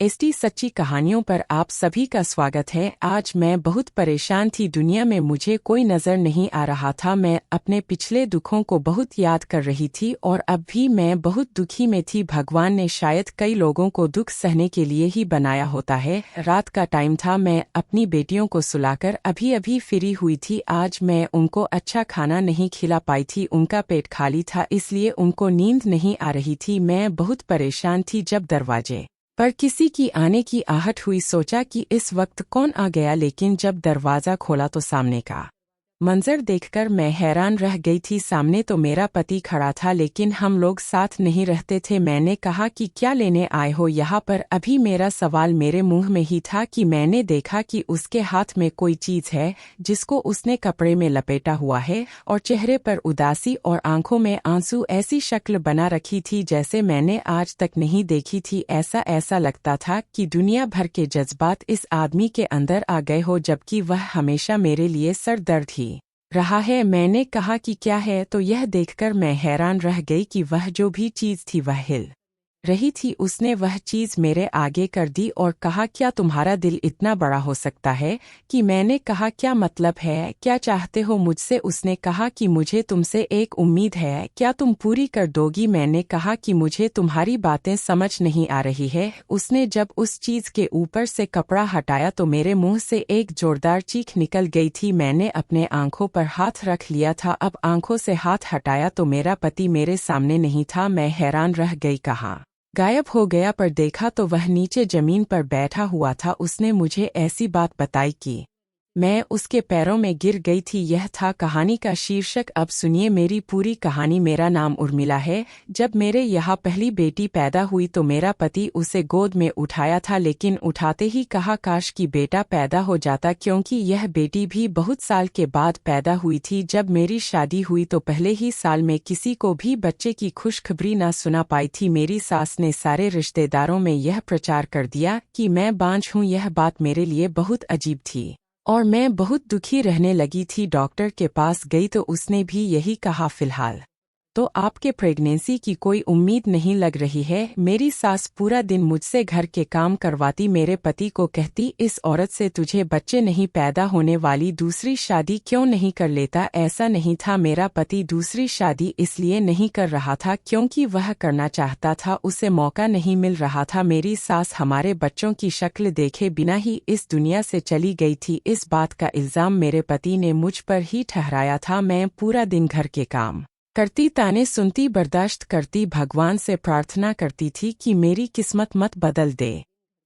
ST सच्ची कहानियों पर आप सभी का स्वागत है। आज मैं बहुत परेशान थी। दुनिया में मुझे कोई नजर नहीं आ रहा था। मैं अपने पिछले दुखों को बहुत याद कर रही थी और अब भी मैं बहुत दुखी में थी। भगवान ने शायद कई लोगों को दुख सहने के लिए ही बनाया होता है। रात का टाइम था। मैं अपनी बेटियों को सुलाकर अभी अभी फ्री हुई थी। आज मैं उनको अच्छा खाना नहीं खिला पाई थी। उनका पेट खाली था, इसलिए उनको नींद नहीं आ रही थी। मैं बहुत परेशान थी जब दरवाजे पर किसी की आने की आहट हुई। सोचा कि इस वक्त कौन आ गया, लेकिन जब दरवाज़ा खोला तो सामने का मंजर देखकर मैं हैरान रह गई थी। सामने तो मेरा पति खड़ा था, लेकिन हम लोग साथ नहीं रहते थे। मैंने कहा कि क्या लेने आए हो यहाँ पर? अभी मेरा सवाल मेरे मुंह में ही था कि मैंने देखा कि उसके हाथ में कोई चीज़ है जिसको उसने कपड़े में लपेटा हुआ है और चेहरे पर उदासी और आंखों में आंसू। ऐसी शक्ल बना रखी थी जैसे मैंने आज तक नहीं देखी थी। ऐसा लगता था कि दुनिया भर के जज्बात इस आदमी के अंदर आ गए हो, जबकि वह हमेशा मेरे लिए सरदर्द ही रहा है। मैंने कहा कि क्या है, तो यह देखकर मैं हैरान रह गई कि वह जो भी चीज़ थी वह हिल रही थी। उसने वह चीज़ मेरे आगे कर दी और कहा, क्या तुम्हारा दिल इतना बड़ा हो सकता है? कि मैंने कहा, क्या मतलब है, क्या चाहते हो मुझसे? उसने कहा कि मुझे तुमसे एक उम्मीद है, क्या तुम पूरी कर दोगी? मैंने कहा कि मुझे तुम्हारी बातें समझ नहीं आ रही है। उसने जब उस चीज़ के ऊपर से कपड़ा हटाया तो मेरे मुंह से एक जोरदार चीख निकल गई थी। मैंने अपने आंखों पर हाथ रख लिया था। अब आंखों से हाथ हटाया तो मेरा पति मेरे सामने नहीं था। मैं हैरान रह गई, कहाँ गायब हो गया? पर देखा तो वह नीचे जमीन पर बैठा हुआ था। उसने मुझे ऐसी बात बताई कि मैं उसके पैरों में गिर गई थी। यह था कहानी का शीर्षक। अब सुनिए मेरी पूरी कहानी। मेरा नाम उर्मिला है। जब मेरे यहाँ पहली बेटी पैदा हुई तो मेरा पति उसे गोद में उठाया था, लेकिन उठाते ही कहा, काश कि बेटा पैदा हो जाता, क्योंकि यह बेटी भी बहुत साल के बाद पैदा हुई थी। जब मेरी शादी हुई तो पहले ही साल में किसी को भी बच्चे की खुशखबरी न सुना पाई थी। मेरी सास ने सारे रिश्तेदारों में यह प्रचार कर दिया कि मैं बांझ हूँ। यह बात मेरे लिए बहुत अजीब थी और मैं बहुत दुखी रहने लगी थी। डॉक्टर के पास गई तो उसने भी यही कहा, फिलहाल तो आपके प्रेगनेंसी की कोई उम्मीद नहीं लग रही है। मेरी सास पूरा दिन मुझसे घर के काम करवाती। मेरे पति को कहती, इस औरत से तुझे बच्चे नहीं पैदा होने वाली, दूसरी शादी क्यों नहीं कर लेता? ऐसा नहीं था। मेरा पति दूसरी शादी इसलिए नहीं कर रहा था क्योंकि वह करना चाहता था, उसे मौका नहीं मिल रहा था। मेरी सास हमारे बच्चों की शक्ल देखे बिना ही इस दुनिया से चली गई थी। इस बात का इल्जाम मेरे पति ने मुझ पर ही ठहराया था। मैं पूरा दिन घर के काम करती, ताने सुनती, बर्दाश्त करती, भगवान से प्रार्थना करती थी कि मेरी किस्मत मत बदल दे।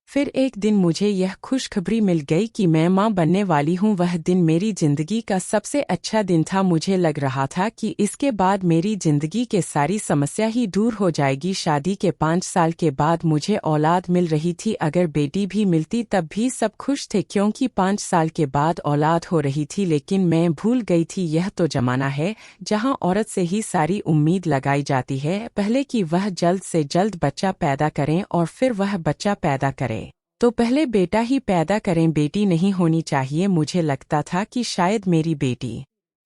फिर एक दिन मुझे यह खुशखबरी मिल गई कि मैं मां बनने वाली हूं। वह दिन मेरी जिंदगी का सबसे अच्छा दिन था। मुझे लग रहा था कि इसके बाद मेरी जिंदगी के सारी समस्या ही दूर हो जाएगी। शादी के 5 साल के बाद मुझे औलाद मिल रही थी। अगर बेटी भी मिलती तब भी सब खुश थे, क्योंकि 5 साल के बाद औलाद हो रही थी। लेकिन मैं भूल गई थी, यह तो जमाना है जहां औरत से ही सारी उम्मीद लगाई जाती है, पहले कि वह जल्द से जल्द बच्चा पैदा करें और फिर वह बच्चा पैदा करें तो पहले बेटा ही पैदा करें, बेटी नहीं होनी चाहिए। मुझे लगता था कि शायद मेरी बेटी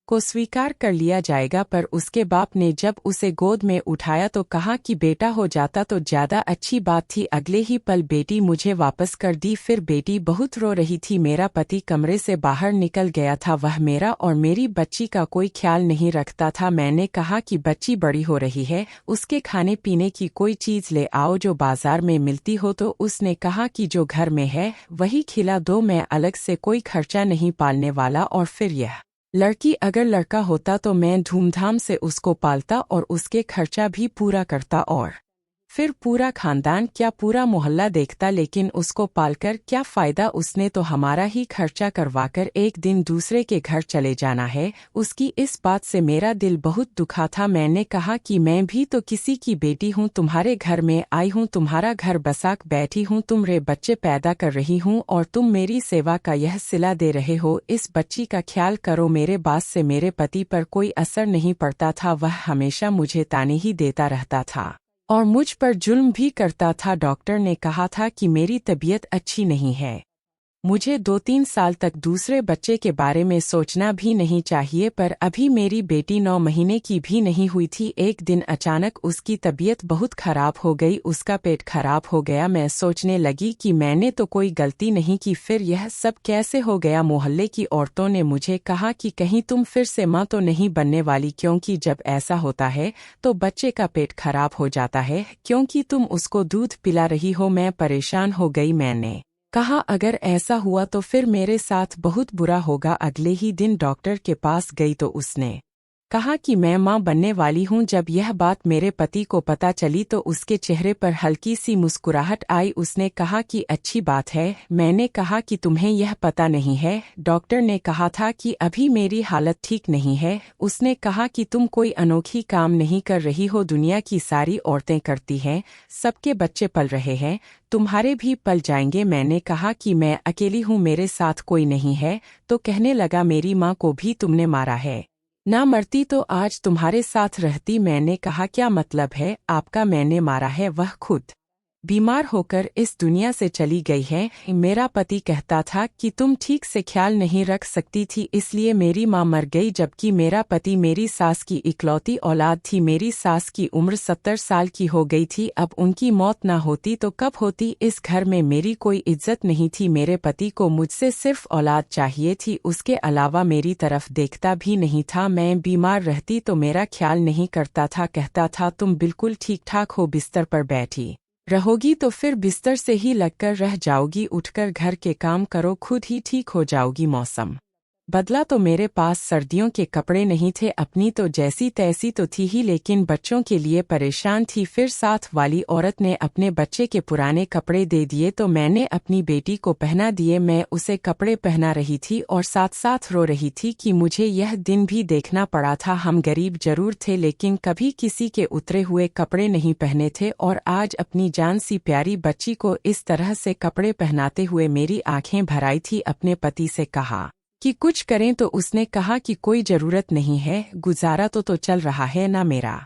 को स्वीकार कर लिया जाएगा, पर उसके बाप ने जब उसे गोद में उठाया तो कहा कि बेटा हो जाता तो ज्यादा अच्छी बात थी। अगले ही पल बेटी मुझे वापस कर दी। फिर बेटी बहुत रो रही थी। मेरा पति कमरे से बाहर निकल गया था। वह मेरा और मेरी बच्ची का कोई ख्याल नहीं रखता था। मैंने कहा कि बच्ची बड़ी हो रही है, उसके खाने पीने की कोई चीज ले आओ जो बाजार में मिलती हो। तो उसने कहा कि जो घर में है वही खिला दो, मैं अलग से कोई खर्चा नहीं पालने वाला। और फिर यह लड़की अगर लड़का होता तो मैं धूमधाम से उसको पालता और उसके खर्चा भी पूरा करता, और फिर पूरा खानदान क्या पूरा मोहल्ला देखता। लेकिन उसको पालकर क्या फायदा? उसने तो हमारा ही खर्चा करवाकर एक दिन दूसरे के घर चले जाना है। उसकी इस बात से मेरा दिल बहुत दुखा था। मैंने कहा कि मैं भी तो किसी की बेटी हूँ, तुम्हारे घर में आई हूँ, तुम्हारा घर बसाक बैठी हूँ, तुमरे बच्चे पैदा कर रही हूँ और तुम मेरी सेवा का यह सिला दे रहे हो। इस बच्ची का ख्याल करो। मेरे बात से मेरे पति पर कोई असर नहीं पड़ता था। वह हमेशा मुझे ताने ही देता रहता था और मुझ पर जुल्म भी करता था। डॉक्टर ने कहा था कि मेरी तबीयत अच्छी नहीं है। मुझे 2-3 साल तक दूसरे बच्चे के बारे में सोचना भी नहीं चाहिए, पर अभी मेरी बेटी 9 महीने की भी नहीं हुई थी। एक दिन अचानक उसकी तबीयत बहुत खराब हो गई, उसका पेट खराब हो गया। मैं सोचने लगी कि मैंने तो कोई गलती नहीं की, फिर यह सब कैसे हो गया। मोहल्ले की औरतों ने मुझे कहा कि कहीं तुम फिर से माँ तो नहीं बनने वाली, क्योंकि जब ऐसा होता है तो बच्चे का पेट खराब हो जाता है, क्योंकि तुम उसको दूध पिला रही हो। मैं परेशान हो गई। मैंने कहा अगर ऐसा हुआ तो फिर मेरे साथ बहुत बुरा होगा। अगले ही दिन डॉक्टर के पास गई तो उसने कहा कि मैं मां बनने वाली हूं। जब यह बात मेरे पति को पता चली तो उसके चेहरे पर हल्की सी मुस्कुराहट आई। उसने कहा कि अच्छी बात है। मैंने कहा कि तुम्हें यह पता नहीं है, डॉक्टर ने कहा था कि अभी मेरी हालत ठीक नहीं है। उसने कहा कि तुम कोई अनोखी काम नहीं कर रही हो, दुनिया की सारी औरतें करती हैं, सबके बच्चे पल रहे हैं, तुम्हारे भी पल जाएंगे। मैंने कहा कि मैं अकेली हूँ, मेरे साथ कोई नहीं है। तो कहने लगा मेरी माँ को भी तुमने मारा है, ना मरती तो आज तुम्हारे साथ रहती। मैंने कहा क्या मतलब है आपका? मैंने मारा है, वह खुद बीमार होकर इस दुनिया से चली गई है। मेरा पति कहता था कि तुम ठीक से ख्याल नहीं रख सकती थी, इसलिए मेरी माँ मर गई, जबकि मेरा पति मेरी सास की इकलौती औलाद थी। मेरी सास की उम्र 70 साल की हो गई थी। अब उनकी मौत ना होती तो कब होती? इस घर में मेरी कोई इज्जत नहीं थी। मेरे पति को मुझसे सिर्फ औलाद चाहिए थी, उसके अलावा मेरी तरफ देखता भी नहीं था। मैं बीमार रहती तो मेरा ख्याल नहीं करता था, कहता था तुम बिल्कुल ठीक ठाक हो, बिस्तर पर बैठी रहोगी तो फिर बिस्तर से ही लगकर रह जाओगी, उठकर घर के काम करो, खुद ही ठीक हो जाओगी। मौसम बदला तो मेरे पास सर्दियों के कपड़े नहीं थे, अपनी तो जैसी तैसी तो थी ही, लेकिन बच्चों के लिए परेशान थी। फिर साथ वाली औरत ने अपने बच्चे के पुराने कपड़े दे दिए तो मैंने अपनी बेटी को पहना दिए। मैं उसे कपड़े पहना रही थी और साथ साथ रो रही थी कि मुझे यह दिन भी देखना पड़ा था। हम गरीब जरूर थे, लेकिन कभी किसी के उतरे हुए कपड़े नहीं पहने थे, और आज अपनी जान सी प्यारी बच्ची को इस तरह से कपड़े पहनाते हुए मेरी आंखें भर आई थी। अपने पति से कहा कि कुछ करें तो उसने कहा कि कोई जरूरत नहीं है, गुजारा तो चल रहा है ना। मेरा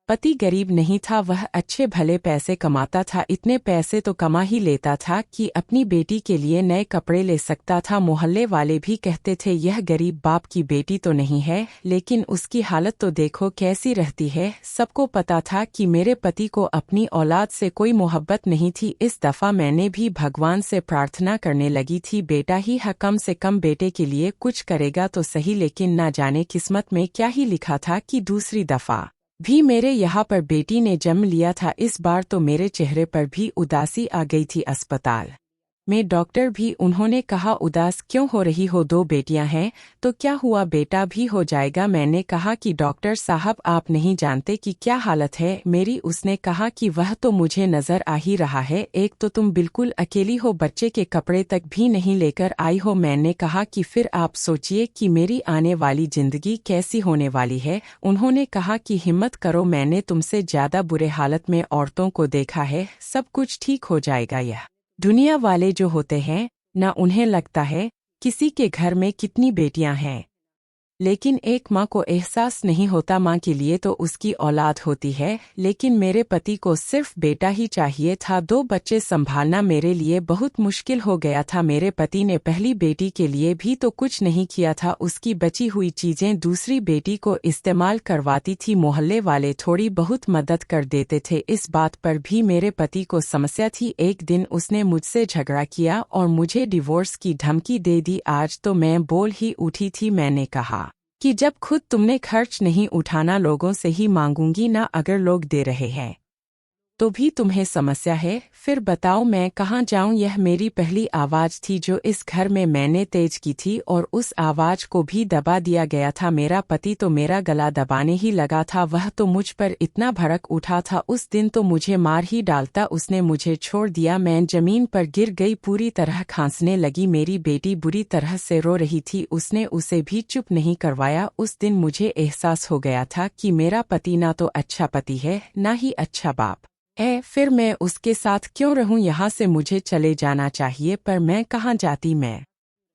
पति गरीब नहीं था, वह अच्छे भले पैसे कमाता था, इतने पैसे तो कमा ही लेता था कि अपनी बेटी के लिए नए कपड़े ले सकता था। मोहल्ले वाले भी कहते थे यह गरीब बाप की बेटी तो नहीं है, लेकिन उसकी हालत तो देखो कैसी रहती है। सबको पता था कि मेरे पति को अपनी औलाद से कोई मोहब्बत नहीं थी। इस दफा मैंने भी भगवान से प्रार्थना करने लगी थी, बेटा ही है, कम से कम बेटे के लिए कुछ करेगा तो सही। लेकिन ना जाने किस्मत में क्या ही लिखा था कि दूसरी दफा भी मेरे यहाँ पर बेटी ने जन्म लिया था। इस बार तो मेरे चेहरे पर भी उदासी आ गई थी। अस्पताल में डॉक्टर भी उन्होंने कहा उदास क्यों हो रही हो, 2 बेटियां हैं तो क्या हुआ, बेटा भी हो जाएगा। मैंने कहा कि डॉक्टर साहब आप नहीं जानते कि क्या हालत है मेरी। उसने कहा कि वह तो मुझे नजर आ ही रहा है, एक तो तुम बिल्कुल अकेली हो, बच्चे के कपड़े तक भी नहीं लेकर आई हो। मैंने कहा कि फिर आप सोचिए कि मेरी आने वाली जिंदगी कैसी होने वाली है। उन्होंने कहा कि हिम्मत करो, मैंने तुमसे ज्यादा बुरे हालत में औरतों को देखा है, सब कुछ ठीक हो जाएगा। यह दुनिया वाले जो होते हैं ना, उन्हें लगता है किसी के घर में कितनी बेटियां हैं, लेकिन एक माँ को एहसास नहीं होता माँ के लिए तो उसकी औलाद होती है। लेकिन मेरे पति को सिर्फ बेटा ही चाहिए था। 2 बच्चे संभालना मेरे लिए बहुत मुश्किल हो गया था। मेरे पति ने पहली बेटी के लिए भी तो कुछ नहीं किया था, उसकी बची हुई चीजें दूसरी बेटी को इस्तेमाल करवाती थी। मोहल्ले वाले थोड़ी बहुत मदद कर देते थे, इस बात पर भी मेरे पति को समस्या थी। एक दिन उसने मुझसे झगड़ा किया और मुझे डिवोर्स की धमकी दे दी। आज तो मैं बोल ही उठी थी। मैंने कहा कि जब खुद तुमने खर्च नहीं उठाना, लोगों से ही मांगूंगी ना, अगर लोग दे रहे हैं तो भी तुम्हें समस्या है, फिर बताओ मैं कहाँ जाऊं। यह मेरी पहली आवाज थी जो इस घर में मैंने तेज की थी, और उस आवाज को भी दबा दिया गया था। मेरा पति तो मेरा गला दबाने ही लगा था, वह तो मुझ पर इतना भड़क उठा था, उस दिन तो मुझे मार ही डालता। उसने मुझे छोड़ दिया, मैं जमीन पर गिर गई, पूरी तरह खांसने लगी। मेरी बेटी बुरी तरह से रो रही थी, उसने उसे भी चुप नहीं करवाया। उस दिन मुझे एहसास हो गया था कि मेरा पति ना तो अच्छा पति है, ना ही अच्छा बाप फिर मैं उसके साथ क्यों रहूं? यहाँ से मुझे चले जाना चाहिए, पर मैं कहाँ जाती। मैं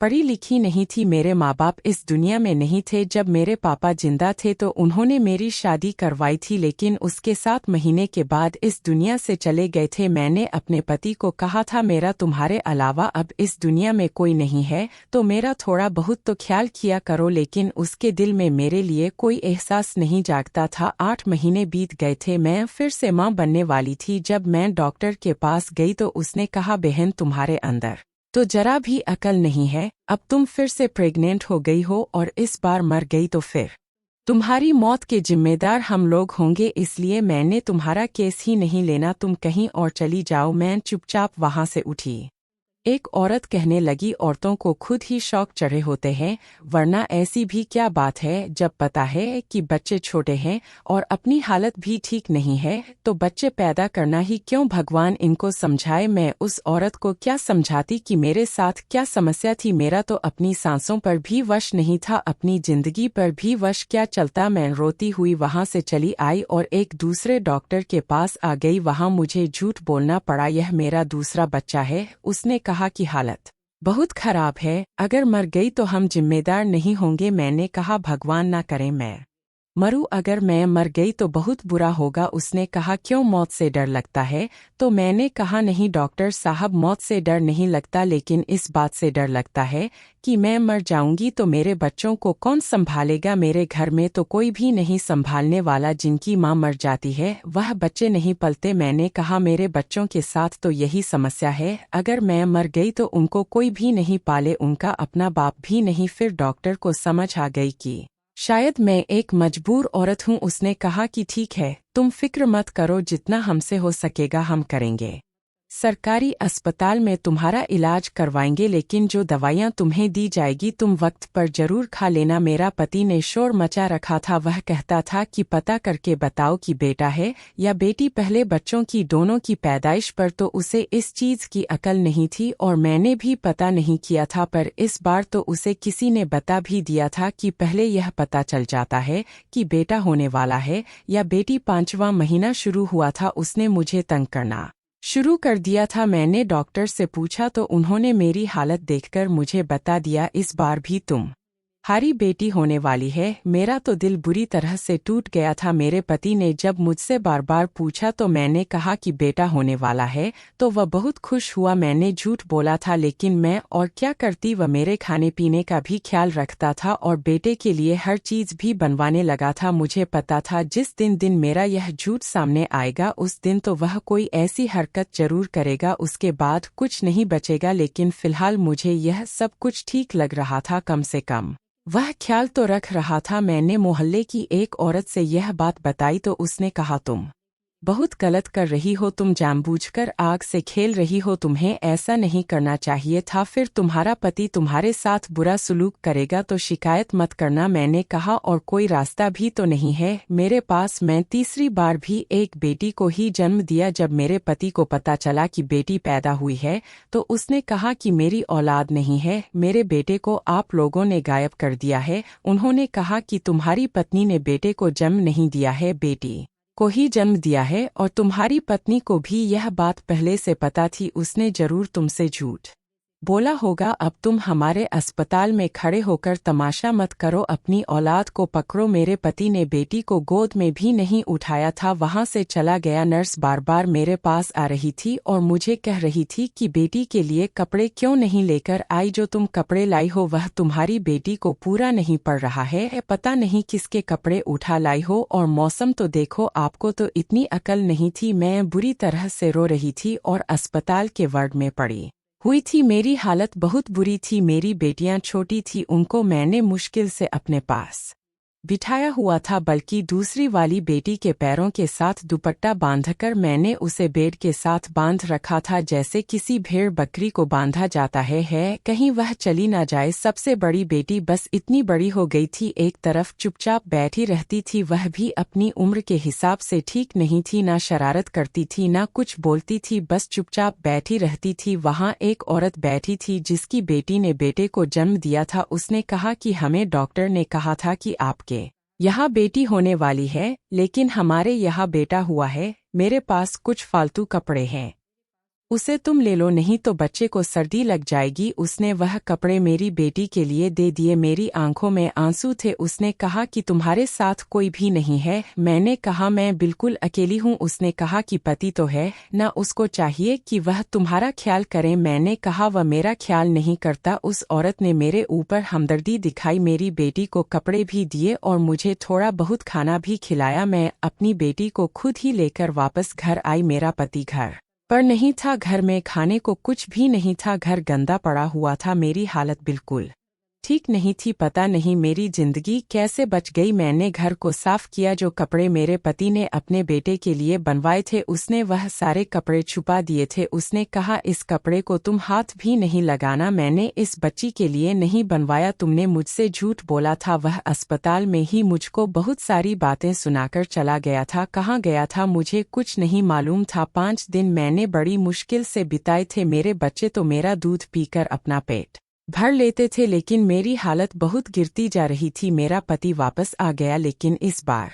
पढ़ी लिखी नहीं थी। मेरे माँ बाप इस दुनिया में नहीं थे। जब मेरे पापा जिंदा थे तो उन्होंने मेरी शादी करवाई थी, लेकिन उसके 7 महीने के बाद इस दुनिया से चले गए थे। मैंने अपने पति को कहा था, मेरा तुम्हारे अलावा अब इस दुनिया में कोई नहीं है, तो मेरा थोड़ा बहुत तो ख्याल किया करो, लेकिन उसके दिल में मेरे लिए कोई एहसास नहीं जागता था। 8 महीने बीत गए थे, मैं फिर से माँ बनने वाली थी। जब मैं डॉक्टर के पास गई तो उसने कहा, बहन तुम्हारे अंदर तो जरा भी अकल नहीं है, अब तुम फिर से प्रेग्नेंट हो गई हो और इस बार मर गई तो फिर तुम्हारी मौत के जिम्मेदार हम लोग होंगे, इसलिए मैंने तुम्हारा केस ही नहीं लेना, तुम कहीं और चली जाओ। मैं चुपचाप वहां से उठी। एक औरत कहने लगी, औरतों को खुद ही शौक चढ़े होते हैं, वरना ऐसी भी क्या बात है, जब पता है कि बच्चे छोटे हैं और अपनी हालत भी ठीक नहीं है तो बच्चे पैदा करना ही क्यों, भगवान इनको समझाए। मैं उस औरत को क्या समझाती कि मेरे साथ क्या समस्या थी। मेरा तो अपनी सांसों पर भी वश नहीं था, अपनी जिंदगी पर भी वश क्या चलता। मैं रोती हुई वहां से चली आई और एक दूसरे डॉक्टर के पास आ गई। वहां मुझे झूठ बोलना पड़ा, यह मेरा दूसरा बच्चा है। उसने कहा कि हालत बहुत खराब है, अगर मर गई तो हम जिम्मेदार नहीं होंगे। मैंने कहा, भगवान ना करे मैं मरूं, अगर मैं मर गई तो बहुत बुरा होगा। उसने कहा, क्यों, मौत से डर लगता है? तो मैंने कहा, नहीं डॉक्टर साहब, मौत से डर नहीं लगता, लेकिन इस बात से डर लगता है कि मैं मर जाऊंगी तो मेरे बच्चों को कौन संभालेगा। मेरे घर में तो कोई भी नहीं संभालने वाला, जिनकी माँ मर जाती है वह बच्चे नहीं पलते। मैंने कहा, मेरे बच्चों के साथ तो यही समस्या है, अगर मैं मर गई तो उनको कोई भी नहीं पाले, उनका अपना बाप भी नहीं। फिर डॉक्टर को समझ आ गई कि शायद मैं एक मजबूर औरत हूँ। उसने कहा कि ठीक है, तुम फिक्र मत करो, जितना हमसे हो सकेगा हम करेंगे। सरकारी अस्पताल में तुम्हारा इलाज करवाएंगे, लेकिन जो दवाइयाँ तुम्हें दी जाएगी तुम वक्त पर जरूर खा लेना। मेरा पति ने शोर मचा रखा था, वह कहता था कि पता करके बताओ कि बेटा है या बेटी। पहले बच्चों की दोनों की पैदाइश पर तो उसे इस चीज की अकल नहीं थी और मैंने भी पता नहीं किया था, पर इस बार तो उसे किसी ने बता भी दिया था कि पहले यह पता चल जाता है कि बेटा होने वाला है या बेटी। 5वां महीना शुरू हुआ था, उसने मुझे तंग करना शुरू कर दिया था। मैंने डॉक्टर से पूछा तो उन्होंने मेरी हालत देखकर मुझे बता दिया, इस बार भी तुम्हारी बेटी होने वाली है। मेरा तो दिल बुरी तरह से टूट गया था। मेरे पति ने जब मुझसे बार बार पूछा तो मैंने कहा कि बेटा होने वाला है तो वह बहुत खुश हुआ। मैंने झूठ बोला था, लेकिन मैं और क्या करती, वह मेरे खाने पीने का भी ख्याल रखता था और बेटे के लिए हर चीज भी बनवाने लगा था। मुझे पता था जिस दिन मेरा यह झूठ सामने आएगा उस दिन तो वह कोई ऐसी हरकत जरूर करेगा, उसके बाद कुछ नहीं बचेगा। लेकिन फिलहाल मुझे यह सब कुछ ठीक लग रहा था, कम से कम वह ख्याल तो रख रहा था। मैंने मोहल्ले की एक औरत से यह बात बताई तो उसने कहा, तुम बहुत गलत कर रही हो, तुम जानबूझकर आग से खेल रही हो, तुम्हें ऐसा नहीं करना चाहिए था। फिर तुम्हारा पति तुम्हारे साथ बुरा सलूक करेगा तो शिकायत मत करना। मैंने कहा, और कोई रास्ता भी तो नहीं है मेरे पास। मैं तीसरी बार भी एक बेटी को ही जन्म दिया। जब मेरे पति को पता चला कि बेटी पैदा हुई है तो उसने कहा कि मेरी औलाद नहीं है, मेरे बेटे को आप लोगों ने गायब कर दिया है। उन्होंने कहा कि तुम्हारी पत्नी ने बेटे को जन्म नहीं दिया है, बेटी को ही जन्म दिया है, और तुम्हारी पत्नी को भी यह बात पहले से पता थी, उसने जरूर तुमसे झूठ बोला होगा। अब तुम हमारे अस्पताल में खड़े होकर तमाशा मत करो, अपनी औलाद को पकड़ो। मेरे पति ने बेटी को गोद में भी नहीं उठाया था, वहां से चला गया। नर्स बार बार मेरे पास आ रही थी और मुझे कह रही थी कि बेटी के लिए कपड़े क्यों नहीं लेकर आई, जो तुम कपड़े लाई हो वह तुम्हारी बेटी को पूरा नहीं पड़ रहा है, पता नहीं किसके कपड़े उठा लाई हो, और मौसम तो देखो, आपको तो इतनी अकल नहीं थी। मैं बुरी तरह से रो रही थी और अस्पताल के वार्ड में पड़ी हुई थी। मेरी हालत बहुत बुरी थी, मेरी बेटियां छोटी थी, उनको मैंने मुश्किल से अपने पास बिठाया हुआ था, बल्कि दूसरी वाली बेटी के पैरों के साथ दुपट्टा बांधकर मैंने उसे बेड के साथ बांध रखा था, जैसे किसी भेड़ बकरी को बांधा जाता है कहीं वह चली ना जाए। सबसे बड़ी बेटी बस इतनी बड़ी हो गई थी, एक तरफ चुपचाप बैठी रहती थी, वह भी अपनी उम्र के हिसाब से ठीक नहीं थी, ना शरारत करती थी ना कुछ बोलती थी, बस चुपचाप बैठी रहती थी। वहाँ एक औरत बैठी थी जिसकी बेटी ने बेटे को जन्म दिया था। उसने कहा कि हमें डॉक्टर ने कहा था कि आपके यहाँ बेटी होने वाली है, लेकिन हमारे यहाँ बेटा हुआ है, मेरे पास कुछ फालतू कपड़े हैं। उसे तुम ले लो, नहीं तो बच्चे को सर्दी लग जाएगी। उसने वह कपड़े मेरी बेटी के लिए दे दिए। मेरी आंखों में आंसू थे। उसने कहा कि तुम्हारे साथ कोई भी नहीं है। मैंने कहा मैं बिल्कुल अकेली हूँ। उसने कहा कि पति तो है ना, उसको चाहिए कि वह तुम्हारा ख्याल करे। मैंने कहा वह मेरा ख्याल नहीं करता। उस औरत ने मेरे ऊपर हमदर्दी दिखाई, मेरी बेटी को कपड़े भी दिए और मुझे थोड़ा बहुत खाना भी खिलाया। मैं अपनी बेटी को खुद ही लेकर वापस घर आई। मेरा पति घर पर नहीं था। घर में खाने को कुछ भी नहीं था। घर गंदा पड़ा हुआ था। मेरी हालत बिल्कुल ठीक नहीं थी। पता नहीं मेरी जिंदगी कैसे बच गई। मैंने घर को साफ किया। जो कपड़े मेरे पति ने अपने बेटे के लिए बनवाए थे उसने वह सारे कपड़े छुपा दिए थे। उसने कहा इस कपड़े को तुम हाथ भी नहीं लगाना, मैंने इस बच्ची के लिए नहीं बनवाया, तुमने मुझसे झूठ बोला था। वह अस्पताल में ही मुझको बहुत सारी बातें सुनाकर चला गया था। कहाँ गया था मुझे कुछ नहीं मालूम था। 5 दिन मैंने बड़ी मुश्किल से बिताए थे। मेरे बच्चे तो मेरा दूध पीकर अपना पेट भर लेते थे, लेकिन मेरी हालत बहुत गिरती जा रही थी। मेरा पति वापस आ गया, लेकिन इस बार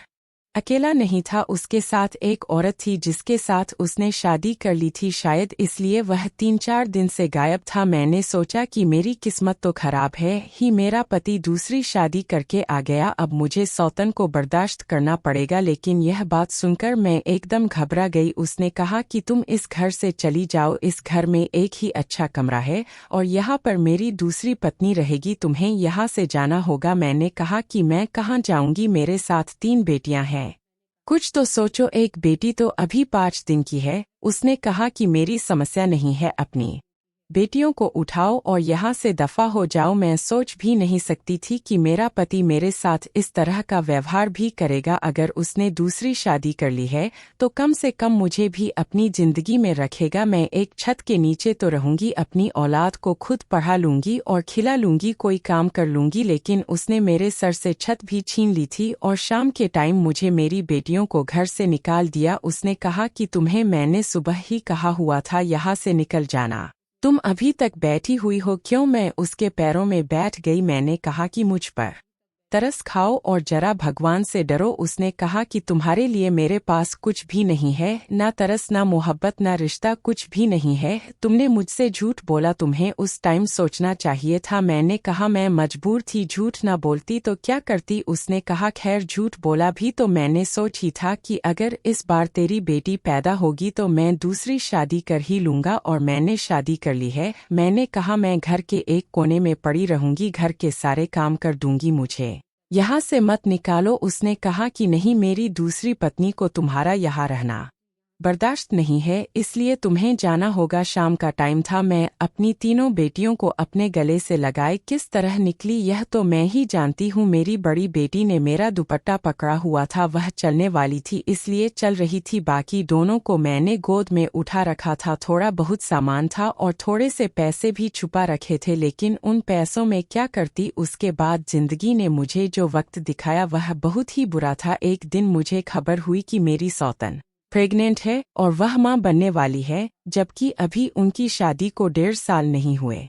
अकेला नहीं था। उसके साथ एक औरत थी जिसके साथ उसने शादी कर ली थी। शायद इसलिए वह 3-4 दिन से गायब था। मैंने सोचा कि मेरी किस्मत तो खराब है ही, मेरा पति दूसरी शादी करके आ गया। अब मुझे सौतन को बर्दाश्त करना पड़ेगा। लेकिन यह बात सुनकर मैं एकदम घबरा गई। उसने कहा कि तुम इस घर से चली जाओ, इस घर में एक ही अच्छा कमरा है और यहाँ पर मेरी दूसरी पत्नी रहेगी, तुम्हें यहाँ से जाना होगा। मैंने कहा कि मैं कहाँ जाऊंगी, मेरे साथ 3 बेटियां हैं, कुछ तो सोचो, एक बेटी तो अभी 5 दिन की है। उसने कहा कि मेरी समस्या नहीं है, अपनी बेटियों को उठाओ और यहाँ से दफा हो जाओ। मैं सोच भी नहीं सकती थी कि मेरा पति मेरे साथ इस तरह का व्यवहार भी करेगा। अगर उसने दूसरी शादी कर ली है तो कम से कम मुझे भी अपनी जिंदगी में रखेगा। मैं एक छत के नीचे तो रहूंगी, अपनी औलाद को खुद पढ़ा लूंगी और खिला लूंगी, कोई काम कर लूंगी। लेकिन उसने मेरे सर से छत भी छीन ली थी और शाम के टाइम मुझे मेरी बेटियों को घर से निकाल दिया। उसने कहा कि तुम्हें मैंने सुबह ही कहा हुआ था यहाँ से निकल जाना, तुम अभी तक बैठी हुई हो क्यों? मैं उसके पैरों में बैठ गई। मैंने कहा कि मुझ पर तरस खाओ और जरा भगवान से डरो। उसने कहा कि तुम्हारे लिए मेरे पास कुछ भी नहीं है, ना तरस, ना मोहब्बत, ना रिश्ता, कुछ भी नहीं है। तुमने मुझसे झूठ बोला, तुम्हें उस टाइम सोचना चाहिए था। मैंने कहा मैं मजबूर थी, झूठ ना बोलती तो क्या करती। उसने कहा खैर झूठ बोला भी तो मैंने सोच ही था कि अगर इस बार तेरी बेटी पैदा होगी तो मैं दूसरी शादी कर ही लूंगा, और मैंने शादी कर ली है। मैंने कहा मैं घर के एक कोने में पड़ी रहूंगी, घर के सारे काम कर दूंगी, मुझे यहाँ से मत निकालो। उसने कहा कि नहीं, मेरी दूसरी पत्नी को तुम्हारा यहाँ रहना बर्दाश्त नहीं है, इसलिए तुम्हें जाना होगा। शाम का टाइम था। मैं अपनी तीनों बेटियों को अपने गले से लगाए किस तरह निकली यह तो मैं ही जानती हूँ। मेरी बड़ी बेटी ने मेरा दुपट्टा पकड़ा हुआ था, वह चलने वाली थी इसलिए चल रही थी। बाकी दोनों को मैंने गोद में उठा रखा था। थोड़ा बहुत सामान था और थोड़े से पैसे भी छुपा रखे थे, लेकिन उन पैसों में क्या करती। उसके बाद जिंदगी ने मुझे जो वक्त दिखाया वह बहुत ही बुरा था। एक दिन मुझे खबर हुई कि मेरी सौतन प्रेग्नेंट है और वह मां बनने वाली है, जबकि अभी उनकी शादी को 1.5 साल नहीं हुए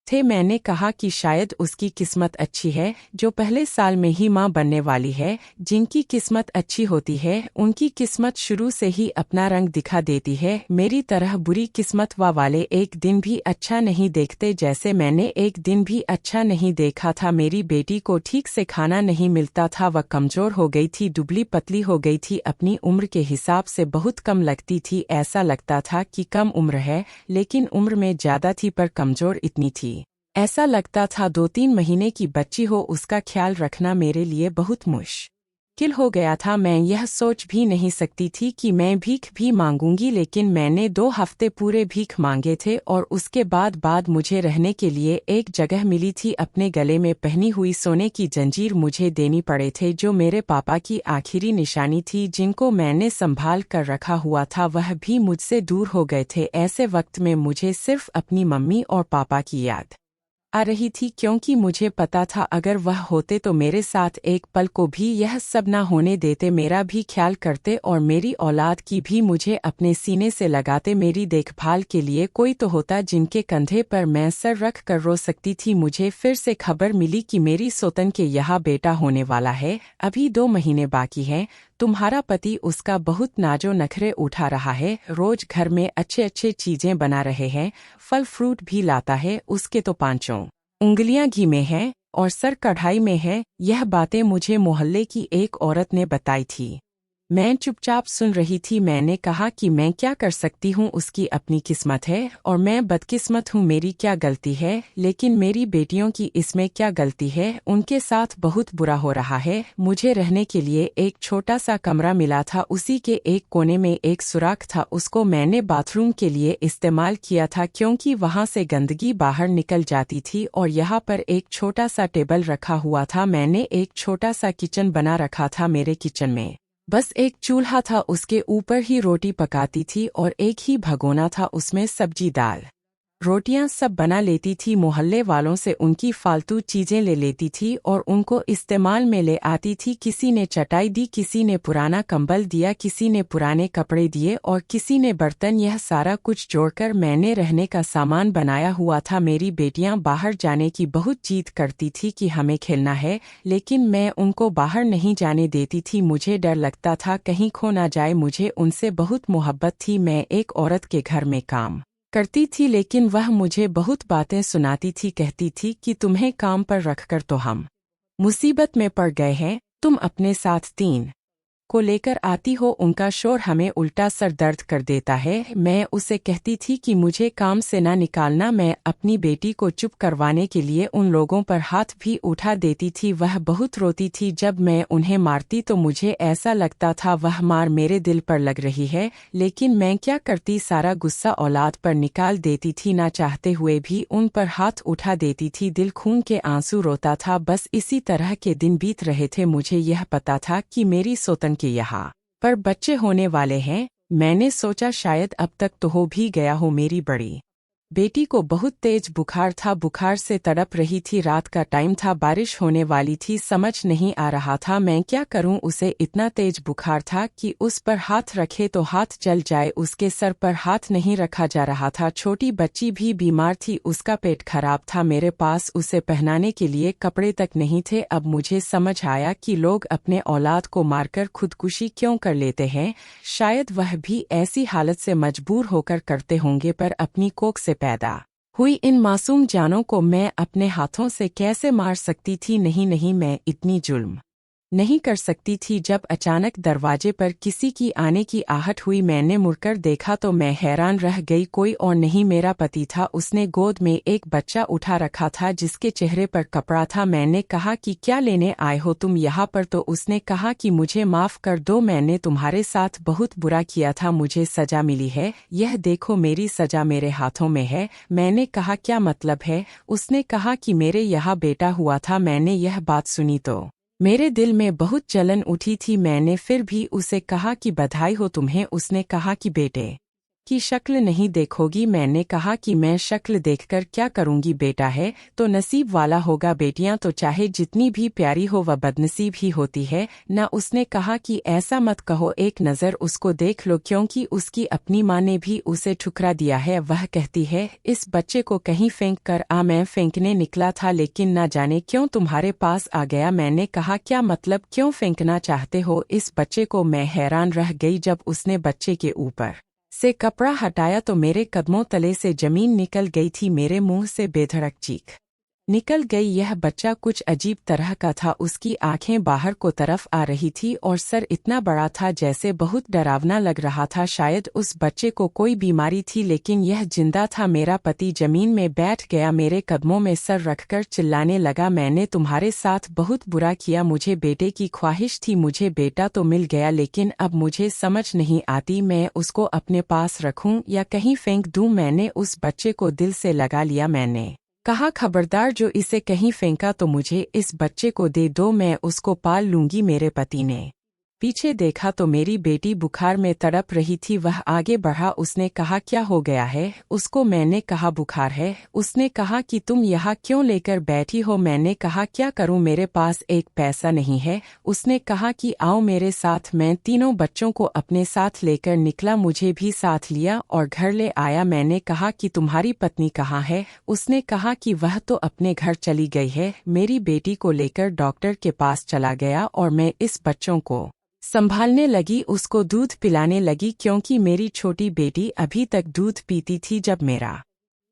थे। मैंने कहा कि शायद उसकी किस्मत अच्छी है जो पहले साल में ही मां बनने वाली है। जिनकी किस्मत अच्छी होती है उनकी किस्मत शुरू से ही अपना रंग दिखा देती है। मेरी तरह बुरी किस्मत वाले एक दिन भी अच्छा नहीं देखते, जैसे मैंने एक दिन भी अच्छा नहीं देखा था। मेरी बेटी को ठीक से खाना नहीं मिलता था, वह कमजोर हो गई थी, दुबली पतली हो गई थी, अपनी उम्र के हिसाब से बहुत कम लगती थी। ऐसा लगता था कि कम उम्र है, लेकिन उम्र में ज्यादा थी पर कमजोर इतनी थी। ऐसा लगता था 2-3 महीने की बच्ची हो। उसका ख्याल रखना मेरे लिए बहुत मुश्किल हो गया था। मैं यह सोच भी नहीं सकती थी कि मैं भीख भी मांगूंगी, लेकिन मैंने 2 हफ्ते पूरे भीख मांगे थे और उसके बाद मुझे रहने के लिए एक जगह मिली थी। अपने गले में पहनी हुई सोने की जंजीर मुझे देनी पड़े थे, जो मेरे पापा की आखिरी निशानी थी, जिनको मैंने संभाल कर रखा हुआ था, वह भी मुझसे दूर हो गए थे। ऐसे वक्त में मुझे सिर्फ अपनी मम्मी और पापा की याद आ रही थी, क्योंकि मुझे पता था अगर वह होते तो मेरे साथ एक पल को भी यह सब ना होने देते, मेरा भी ख्याल करते और मेरी औलाद की भी मुझे अपने सीने से लगाते। मेरी देखभाल के लिए कोई तो होता जिनके कंधे पर मैं सर रख कर रो सकती थी। मुझे फिर से खबर मिली कि मेरी सौतन के यहाँ बेटा होने वाला है। अभी 2 महीने बाकी हैं, तुम्हारा पति उसका बहुत नाजो नखरे उठा रहा है, रोज घर में अच्छे अच्छे चीजें बना रहे हैं, फल फ्रूट भी लाता है, उसके तो पांचों उंगलियां घी में हैं और सर कढ़ाई में है। यह बातें मुझे मोहल्ले की एक औरत ने बताई थी। मैं चुपचाप सुन रही थी। मैंने कहा कि मैं क्या कर सकती हूँ, उसकी अपनी किस्मत है और मैं बदकिस्मत हूँ, मेरी क्या गलती है। लेकिन मेरी बेटियों की इसमें क्या गलती है, उनके साथ बहुत बुरा हो रहा है। मुझे रहने के लिए एक छोटा सा कमरा मिला था, उसी के एक कोने में एक सुराख था, उसको मैंने बाथरूम के लिए इस्तेमाल किया था क्योंकि वहां से गंदगी बाहर निकल जाती थी। और यहाँ पर एक छोटा सा टेबल रखा हुआ था। मैंने एक छोटा सा किचन बना रखा था। मेरे किचन में बस एक चूल्हा था, उसके ऊपर ही रोटी पकाती थी और एक ही भगोना था, उसमें सब्जी दाल रोटियां सब बना लेती थी। मोहल्ले वालों से उनकी फालतू चीजें ले लेती थी और उनको इस्तेमाल में ले आती थी। किसी ने चटाई दी, किसी ने पुराना कंबल दिया, किसी ने पुराने कपड़े दिए और किसी ने बर्तन। यह सारा कुछ जोड़कर मैंने रहने का सामान बनाया हुआ था। मेरी बेटियां बाहर जाने की बहुत जिद करती थी कि हमें खेलना है, लेकिन मैं उनको बाहर नहीं जाने देती थी। मुझे डर लगता था कहीं खो ना जाए। मुझे उनसे बहुत मोहब्बत थी। मैं एक औरत के घर में काम करती थी, लेकिन वह मुझे बहुत बातें सुनाती थी। कहती थी कि तुम्हें काम पर रखकर तो हम मुसीबत में पड़ गए हैं, तुम अपने साथ 3 को लेकर आती हो। उनका शोर हमें उल्टा सर दर्द कर देता है। मैं उसे कहती थी कि मुझे काम से ना निकालना। मैं अपनी बेटी को चुप करवाने के लिए उन लोगों पर हाथ भी उठा देती थी। वह बहुत रोती थी। जब मैं उन्हें मारती तो मुझे ऐसा लगता था वह मार मेरे दिल पर लग रही है, लेकिन मैं क्या करती, सारा गुस्सा औलाद पर निकाल देती थी। ना चाहते हुए भी उन पर हाथ उठा देती थी। दिल खून के आंसू रोता था। बस इसी तरह के दिन बीत रहे थे। मुझे यह पता था कि मेरी सोतन के यहाँ पर बच्चे होने वाले हैं। मैंने सोचा शायद अब तक तो हो भी गया हो। मेरी बड़ी बेटी को बहुत तेज बुखार था, बुखार से तड़प रही थी। रात का टाइम था, बारिश होने वाली थी। समझ नहीं आ रहा था मैं क्या करूं। उसे इतना तेज बुखार था कि उस पर हाथ रखे तो हाथ जल जाए। उसके सर पर हाथ नहीं रखा जा रहा था। छोटी बच्ची भी बीमार थी, उसका पेट खराब था। मेरे पास उसे पहनाने के लिए कपड़े तक नहीं थे। अब मुझे समझ आया कि लोग अपने औलाद को मारकर खुदकुशी क्यों कर लेते हैं। शायद वह भी ऐसी हालत से मजबूर होकर करते होंगे, पर अपनी कोख से पैदा हुई इन मासूम जानों को मैं अपने हाथों से कैसे मार सकती थी। नहीं नहीं, मैं इतनी जुल्म नहीं कर सकती थी। जब अचानक दरवाजे पर किसी की आने की आहट हुई, मैंने मुड़कर देखा तो मैं हैरान रह गई। कोई और नहीं, मेरा पति था। उसने गोद में एक बच्चा उठा रखा था जिसके चेहरे पर कपड़ा था। मैंने कहा कि क्या लेने आए हो तुम यहाँ पर? तो उसने कहा कि मुझे माफ कर दो, मैंने तुम्हारे साथ बहुत बुरा किया था, मुझे सजा मिली है। यह देखो मेरी सजा मेरे हाथों में है। मैंने कहा क्या मतलब है? उसने कहा कि मेरे यहाँ बेटा हुआ था। मैंने यह बात सुनी तो मेरे दिल में बहुत जलन उठी थी। मैंने फिर भी उसे कहा कि बधाई हो तुम्हें। उसने कहा कि बेटे की शक्ल नहीं देखोगी? मैंने कहा कि मैं शक्ल देखकर क्या करूंगी, बेटा है तो नसीब वाला होगा। बेटियां तो चाहे जितनी भी प्यारी हो वह बदनसीब ही होती है ना। उसने कहा कि ऐसा मत कहो, एक नज़र उसको देख लो, क्योंकि उसकी अपनी माँ ने भी उसे ठुकरा दिया है। वह कहती है इस बच्चे को कहीं फेंक कर आ। मैं फेंकने निकला था, लेकिन ना जाने क्यों तुम्हारे पास आ गया। मैंने कहा क्या मतलब, क्यों फेंकना चाहते हो इस बच्चे को? मैं हैरान रह गई। जब उसने बच्चे के ऊपर से कपड़ा हटाया तो मेरे कदमों तले से जमीन निकल गई थी। मेरे मुंह से बेधड़क चीख निकल गई। यह बच्चा कुछ अजीब तरह का था। उसकी आंखें बाहर को तरफ आ रही थी और सर इतना बड़ा था जैसे बहुत डरावना लग रहा था। शायद उस बच्चे को कोई बीमारी थी, लेकिन यह जिंदा था। मेरा पति जमीन में बैठ गया, मेरे कदमों में सर रखकर चिल्लाने लगा, मैंने तुम्हारे साथ बहुत बुरा किया। मुझे बेटे की ख्वाहिश थी, मुझे बेटा तो मिल गया, लेकिन अब मुझे समझ नहीं आती मैं उसको अपने पास रखूं या कहीं फेंक दूं। मैंने उस बच्चे को दिल से लगा लिया। मैंने कहा खबरदार, जो इसे कहीं फेंका तो मुझे इस बच्चे को दे दो, मैं उसको पाल लूंगी। मेरे पति ने पीछे देखा तो मेरी बेटी बुखार में तड़प रही थी। वह आगे बढ़ा, उसने कहा क्या हो गया है उसको? मैंने कहा बुखार है। उसने कहा कि तुम यहाँ क्यों लेकर बैठी हो? मैंने कहा क्या करूं, मेरे पास एक पैसा नहीं है। उसने कहा कि आओ मेरे साथ। मैं तीनों बच्चों को अपने साथ लेकर निकला, मुझे भी साथ लिया और घर ले आया। मैंने कहा कि तुम्हारी पत्नी कहाँ है? उसने कहा कि वह तो अपने घर चली गई है। मेरी बेटी को लेकर डॉक्टर के पास चला गया और मैं इस बच्चों को संभालने लगी, उसको दूध पिलाने लगी क्योंकि मेरी छोटी बेटी अभी तक दूध पीती थी। जब मेरा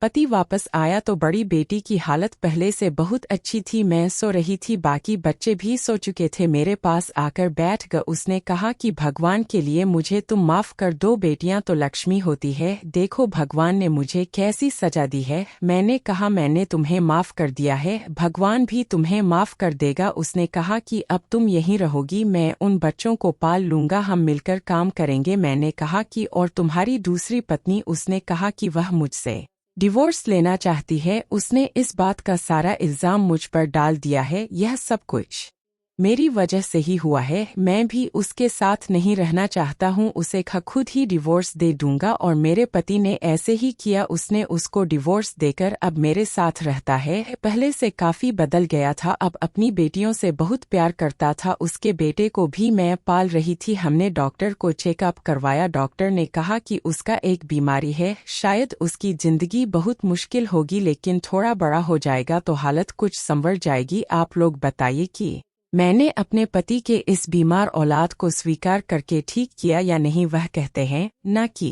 पति वापस आया तो बड़ी बेटी की हालत पहले से बहुत अच्छी थी। मैं सो रही थी, बाकी बच्चे भी सो चुके थे। मेरे पास आकर बैठ गया। उसने कहा कि भगवान के लिए मुझे तुम माफ कर दो, बेटियां तो लक्ष्मी होती है, देखो भगवान ने मुझे कैसी सजा दी है। मैंने कहा मैंने तुम्हें माफ कर दिया है, भगवान भी तुम्हें माफ कर देगा। उसने कहा कि अब तुम यहीं रहोगी, मैं उन बच्चों को पाल लूंगा, हम मिलकर काम करेंगे। मैंने कहा कि और तुम्हारी दूसरी पत्नी? उसने कहा कि वह मुझसे डिवोर्स लेना चाहती है। उसने इस बात का सारा इल्जाम मुझ पर डाल दिया है। यह सब कुछ मेरी वजह से ही हुआ है। मैं भी उसके साथ नहीं रहना चाहता हूँ, उसे खुद ही डिवोर्स दे दूंगा। और मेरे पति ने ऐसे ही किया, उसने उसको डिवोर्स देकर अब मेरे साथ रहता है। पहले से काफी बदल गया था, अब अपनी बेटियों से बहुत प्यार करता था। उसके बेटे को भी मैं पाल रही थी। हमने डॉक्टर को चेकअप करवाया, डॉक्टर ने कहा कि उसका एक बीमारी है, शायद उसकी जिंदगी बहुत मुश्किल होगी, लेकिन थोड़ा बड़ा हो जाएगा तो हालत कुछ संवर जाएगी। आप लोग बताइए कि मैंने अपने पति के इस बीमार औलाद को स्वीकार करके ठीक किया या नहीं। वह कहते हैं ना कि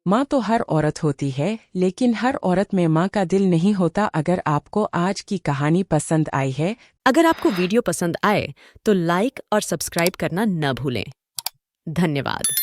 माँ तो हर औरत होती है, लेकिन हर औरत में माँ का दिल नहीं होता। अगर आपको आज की कहानी पसंद आई है, अगर आपको वीडियो पसंद आए तो लाइक और सब्सक्राइब करना न भूलें। धन्यवाद।